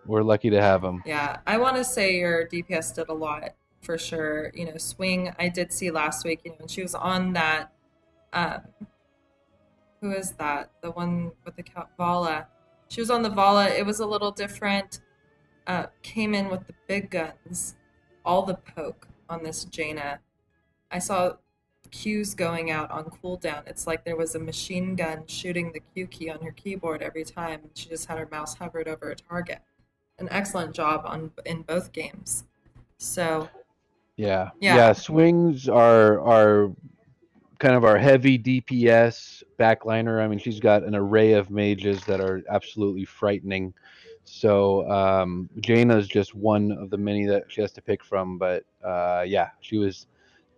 we're lucky to have him. Yeah, I want to say your DPS did a lot for sure. You know, swing I did see last week. You know, and she was on that. Um, who is that? The one with the Vala. She was on the Vala. It was a little different. Came in with the big guns, all the poke on this Jaina. I saw Qs going out on cooldown. It's like there was a machine gun shooting the Q key on her keyboard every time. She just had her mouse hovered over a target. An excellent job on in both games. So Yeah, yeah. yeah, Swings are kind of our heavy DPS backliner. I mean, she's got an array of mages that are absolutely frightening. So Jaina is just one of the many that she has to pick from. But yeah, she was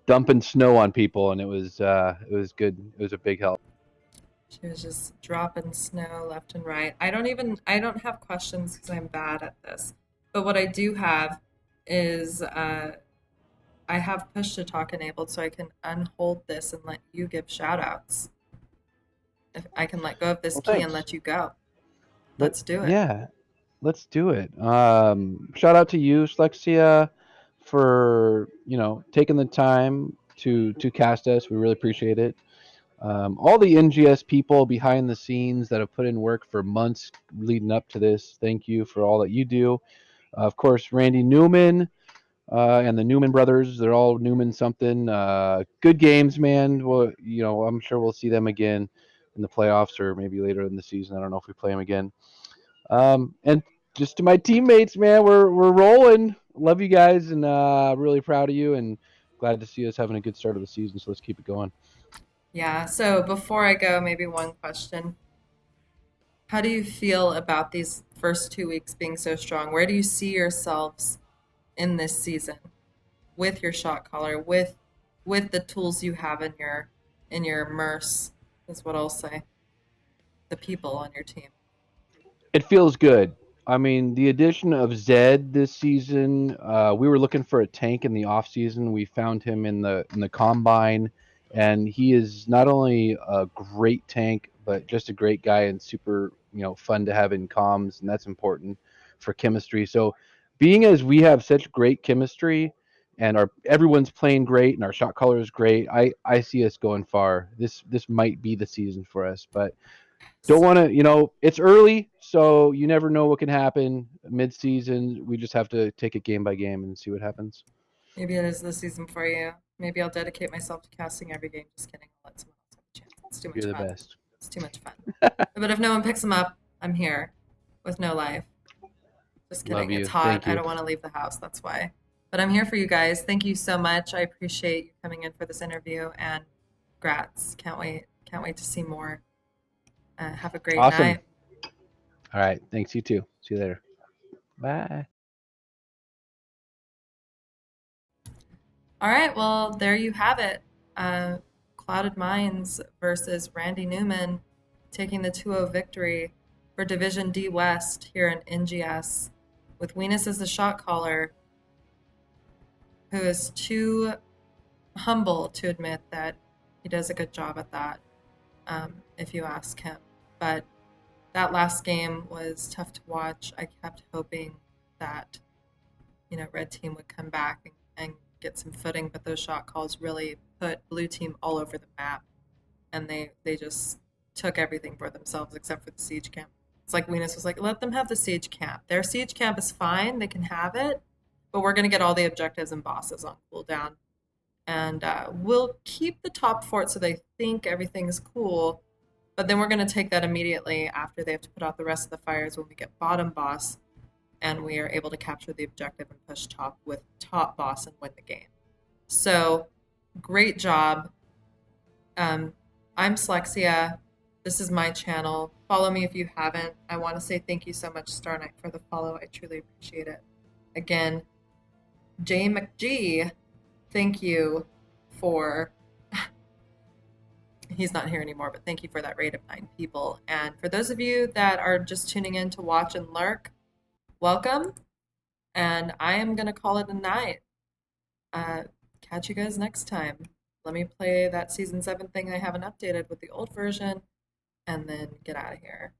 dumping snow on people, and it was good. It was a big help. she was just dropping snow left and right. I don't have questions because I'm bad at this. But what I do have is I have push to talk enabled so I can unhold this and let you give shout outs. If I can let go of this Well, key and thanks. let you go. Let Let's do it. Yeah, let's do it. Shout out to you, Slexia, for taking the time to cast us. We really appreciate it. All the NGS people behind the scenes that have put in work for months leading up to this, thank you for all that you do. Of course, Randy Newman and the Newman brothers, they're all Newman something. Good games, man. Well, I'm sure we'll see them again in the playoffs or maybe later in the season. I don't know if we play them again. And just to my teammates, man, we're rolling. Love you guys, and really proud of you, and glad to see us having a good start of the season. So let's keep it going. Yeah, so before I go, maybe one question. How do you feel about these first 2 weeks being so strong? Where do you see yourselves in this season with your shot caller, with the tools you have in your immerse, is what I'll say. The people on your team. It feels good. I mean, the addition of Zed this season, we were looking for a tank in the off season. We found him in the combine, and he is not only a great tank, but just a great guy and super, fun to have in comms, and that's important for chemistry. So, being as we have such great chemistry, and our everyone's playing great, and our shot caller is great, I see us going far. This might be the season for us, but don't want to, it's early, so you never know what can happen mid-season. We just have to take it game by game and see what happens. Maybe it is the season for you. Maybe I'll dedicate myself to casting every game. Just kidding. I'll let someone else have a chance. It's too much You're the fun. best. It's too much fun. But if no one picks them up, I'm here with no life. Just Love kidding. It's you. hot. Thank I you. don't want to leave the house. That's why. But I'm here for you guys. Thank you so much. I appreciate you coming in for this interview and grats. Can't wait. Can't wait to see more. Have a great Awesome. night. All right. Thanks. You too. See you later. Bye. All right, well, there you have it. Uh, Clouded Minds versus Randy Newman taking the 2-0 victory for Division D West here in NGS with Weenus as the shot caller, who is too humble to admit that he does a good job at that, if you ask him. But that last game was tough to watch. I kept hoping that red team would come back and get some footing, but those shot calls really put blue team all over the map, and they just took everything for themselves except for the siege camp. It's like Venus was like, let them have the siege camp. Their siege camp is fine, they can have it, but we're going to get all the objectives and bosses on cooldown, and we'll keep the top fort so they think everything's cool, but then we're going to take that immediately after they have to put out the rest of the fires when we get bottom boss and we are able to capture the objective and push top with top boss and win the game. So, great job. I'm Slexia. This is my channel. Follow me if you haven't. I want to say thank you so much, Star Knight, for the follow. I truly appreciate it. Again, Jay McG, thank you for. He's not here anymore, but thank you for that raid of 9 people. And for those of you that are just tuning in to watch and lurk, welcome. And I am going to call it a night. Catch you guys next time. Let me play that season 7 thing I haven't updated with the old version and then get out of here.